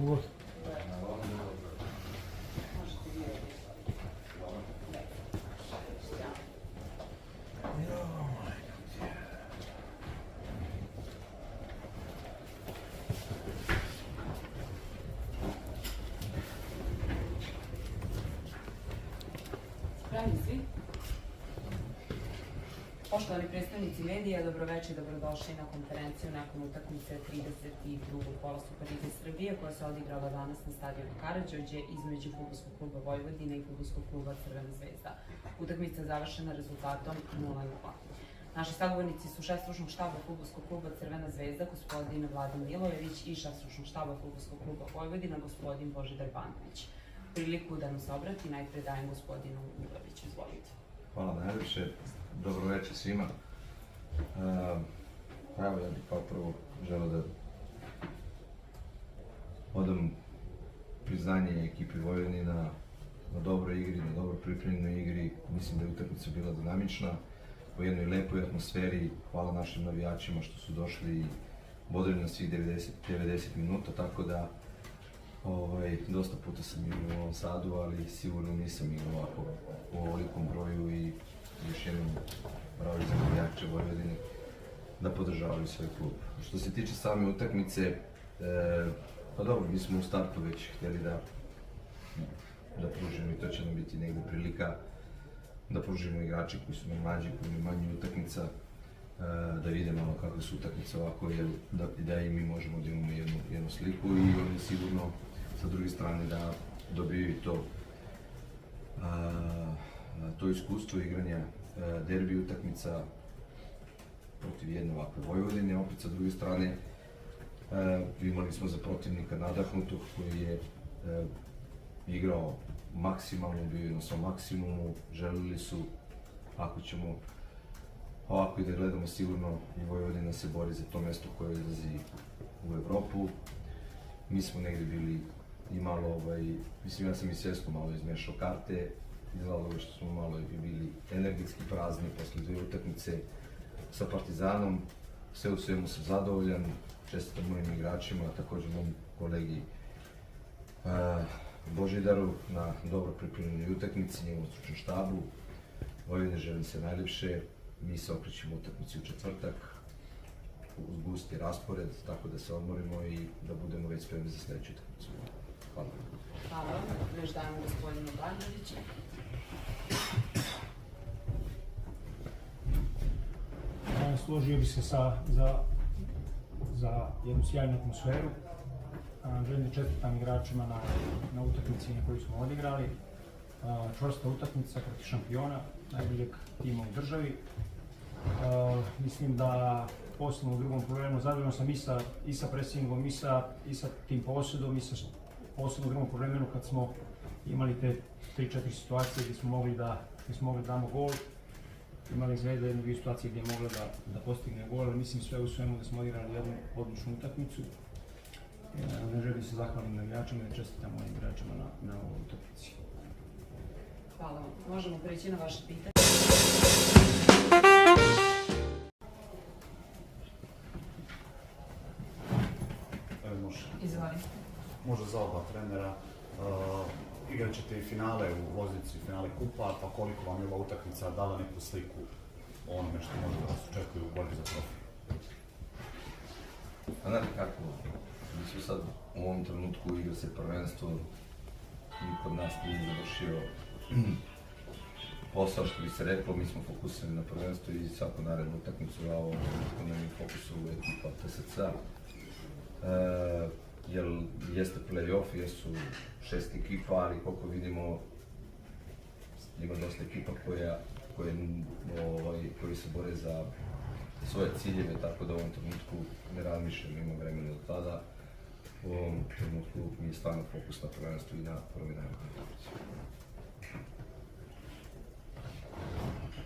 god. Spremni svi? Poštovani predstavnici medija, dobroveče i dobrodošli na konferenciju nakon utakmice 32. kola Superlige Srbije koja se odigrala danas na stadionu Karađorđe između Fudbalskog kluba Vojvodine i Fudbalskog kluba Crvena zvezda. Utakmica je završena rezultatom 0:0. Naši sagovornici su šef stručnog štaba Fudbalskog kluba Crvena zvezda, gospodin Vladan Milojević, i šef stručnog štaba Fudbalskog kluba Vojvodina, gospodin Božidar Banović. Priliku da nam se obrati najpre dajem gospodinu Milojeviću. Izvolite. Hvala najljepše. Dobro večer svima. Evo, ja bih kao prvo želeo da odam priznanje ekipi Vojvodina na dobroj igri, na dobro pripremljenoj igri. Mislim da je utakmica bila dinamična, u jednoj lepoj atmosferi. Hvala našim navijačima što su došli i bodrili na svih 90 minuta, tako da dosta puta sam igrao u ovom Sadu, ali sigurno nisam igrao ovako u ovolikom broju i još jednom bravo za navijače Vojvodine da podržavaju svoj klub. Što se tiče same utakmice, pa dobro, mi smo u startu već htjeli da pružimo, i to će nam biti negde prilika, da pružimo igrači koji su nam mlađi, koji imaju manje utakmica, da vidimo malo kakve su utakmice ovako, da i mi možemo da imamo jednu sliku i oni sigurno sa druge strane da dobiju i to iskustvo igranja derbi utakmica protiv jedne ovakve Vojvodine. Opet sa druge strane imali smo za protivnika nadahnutog koji je igrao maksimalno, bio na svom maksimumu. Želili su, ako ćemo ovako i da gledamo, sigurno i Vojvodina se bori za to mesto koje izlazi u Evropu. Mi smo negde bili i malo, mislim, ja sam i svjesno malo izmešao karte iz razloga što smo malo bili energetski prazni posle dve utakmice sa Partizanom. Sve u svemu sam zadovoljan, čestitam mojim igračima, također mojim kolegi Božidaru na dobro pripremljenoj utakmici, njegovom stručnom štabu. Vojvodine želim se najljepše, mi se okrećemo utakmici u četvrtak, uz gusti raspored, tako da se odmorimo i da budemo već spremni za sledeću utakmicu. Hvala. Hvala. Još dajemo gospodinu Banoviću. Složio bi se za jednu sjajnu atmosferu. Želim da čestitam igračima na utakmici na koju smo odigrali. Čvrsta utakmica protiv šampiona, najboljeg tima u državi. Mislim da posebno u drugom problemu zadovoljan sam i sa presingom, i sa tim posjedom, i sa posebno u drugom problemu kad smo imali te 3-4 situacije gdje smo mogli da damo gol. Imali Zvezda jednu situaciju gdje je mogla da postigne gol, ali mislim sve u svemu da smo odigrali jednu odličnu utakmicu. Ne želim se zahvalim navijačima i čestitam mojim igračima na ovoj utakmici. Hvala vam. Možemo preći na vaše pitanje. Izvolite. Može za oba trenera. Igrat ćete i finale u Loznici, finale kupa, pa koliko vam je ova utakmica dala neku sliku o onome što može da vas očekuje u borbi za trofej? A znate kako, mi smo sad u ovom trenutku igra se prvenstvo, niko od nas nije završio posao, što bi se reklo, mi smo fokusirani na prvenstvo i svaku narednu utakmicu, a ovo nam je fokus u ekipa TSC-a. Jer jeste play-off, jesu 6 ekipa, ali koliko vidimo ima dosta ekipa koji se bore za svoje ciljeve, tako da u ovom trenutku ne razmišljamo, ima vremena do tada. U ovom trenutku mi je stvarno fokus na prvenstvu i na prvi najbolji utakmici.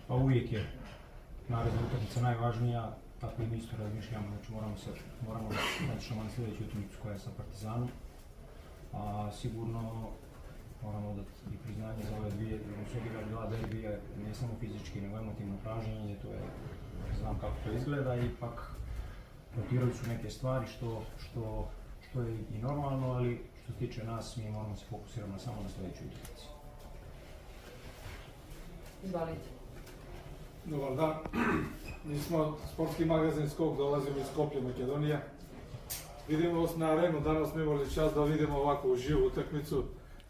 Pa uvijek je naredna utakmica najvažnija, tako i mi isto razmišljamo, znači moramo da začnemo na sljedeću utakmicu koja je sa Partizanom, a sigurno moramo dati i priznanje za ove dvije, jer su odigrali dva derbija, ne samo fizički, nego emotivno pražnjenje, to je, znam kako to izgleda, ipak rotirali su neke stvari što što je i normalno, ali što se tiče nas, mi moramo se fokusirati samo na sljedeću utakmicu. Izvolite. Dobar dan. Mi smo sportski magazin Skok, dolazimo iz Skoplja, Makedonija. Vidimo vas na arenu, danas smo imali čast da vidimo ovako uživu utakmicu.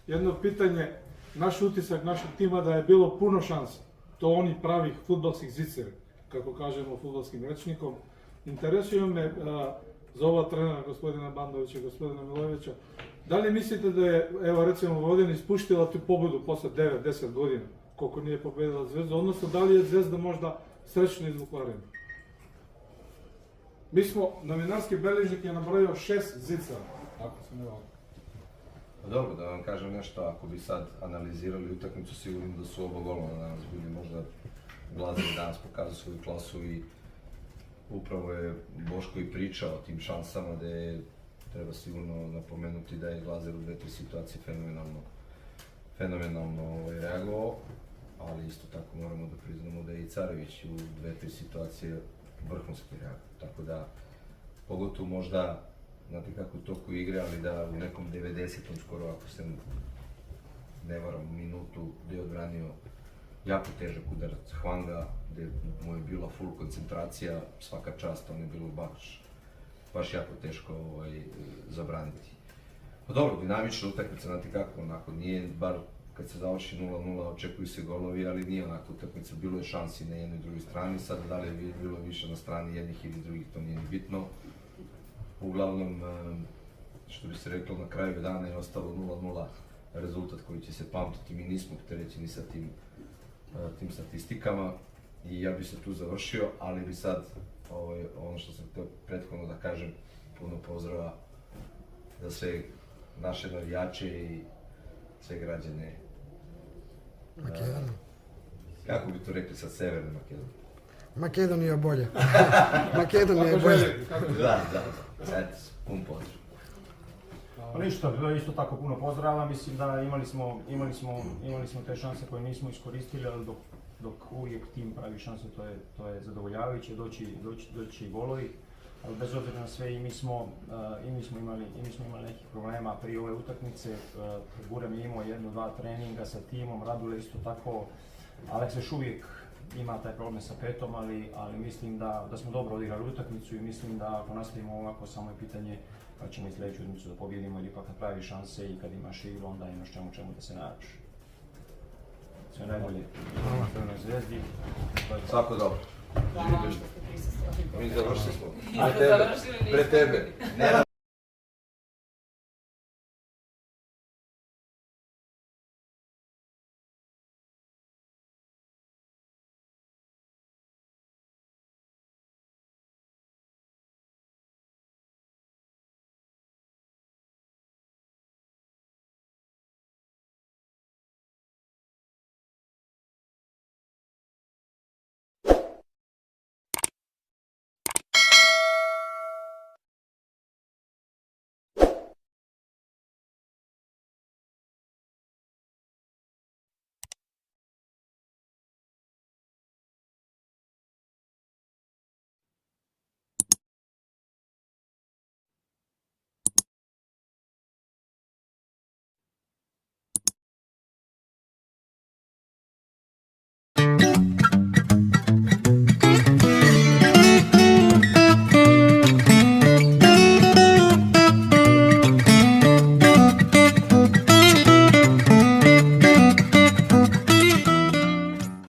Jedno pitanje, naš utisak našeg tima da je bilo puno šansa. To oni pravih fudbalskih ziceri, kako kažemo fudbalskim rečnikom. Interesuje me za ova trenera, gospodina Bandovića i gospodina Milojevića, da li mislite da je, evo recimo, Vojvodina ispuštila tu pobedu posle 9-10 godina, koliko nije pobedila Zvezdu, odnosno da li je Zvezda možda srećno izvukla Arenu? Mi smo, novinarski beležnik je nabrojio 6 zicera, ako se ne varam. Dobro, da vam kažem nešto, ako bi sad analizirali utakmicu, sigurno da su oba golmana danas bili možda Glazir danas pokazao svoju klasu i upravo je Boško i pričao o tim šansama gde treba sigurno napomenuti da je Glazir u 2-3 situacije fenomenalno reagovao, ali isto tako moramo da priznamo da je i Carević u 2-3 situacije vrhunski reagovao. Tako da, pogotovo možda, znate kako u toku igre, ali da u nekom 90-om skoro, ako se ne varam, minutu gde je odbranio jako težak udarac Hwanga, gde mu je bila full koncentracija, svaka čast, on je bilo baš jako teško zabraniti. Pa dobro, dinamična utakmica, znate kako, onako, nije bar kad se završi 0-0, očekuju se golovi, ali nije onako utakmica, bilo je šansi na jednoj i drugoj strani, sad da li je bilo više na strani jednih ili drugih, to nije ni bitno. Uglavnom, što bi se reklo, na kraju dana je ostalo 0-0 rezultat koji će se pamtiti, mi nismo opterećeni sa tim statistikama i ja bi se tu završio, ali bi sad, ono što sam htio prethodno da kažem, puno pozdrava za sve naše navijače i sve građane. Makedonije. Kako bi to rekli sad, Severne Makedonije? Makedonija je bolje. Makedonija je bolje. Da, eto, pun pozdrav. Pa ništa, isto tako puno pozdrava, mislim da imali smo te šanse koje nismo iskoristili, ali dok uvijek tim pravi šanse, to je zadovoljavajuće, doći i golovi. Ali bez obzira na sve i mi smo imali nekih problema prije ove utakmice. Gurem je imao 1-2 treninga sa timom, Radule isto tako. Aleks još uvijek ima taj problem sa petom, ali mislim da smo dobro odigrali utakmicu i mislim da ako nastavimo ovako, samo je pitanje kad ćemo i sljedeću utakmicu da pobjedimo, jer ipak kad pravi šanse i kad imaš igru, onda imaš čemu da se nadaš. Sve najbolje. Crvenoj Zvezdi. Svako dobro. Hvala vam što ste prisustvovali. Mi završili smo. Pre tebe. Pre tebe.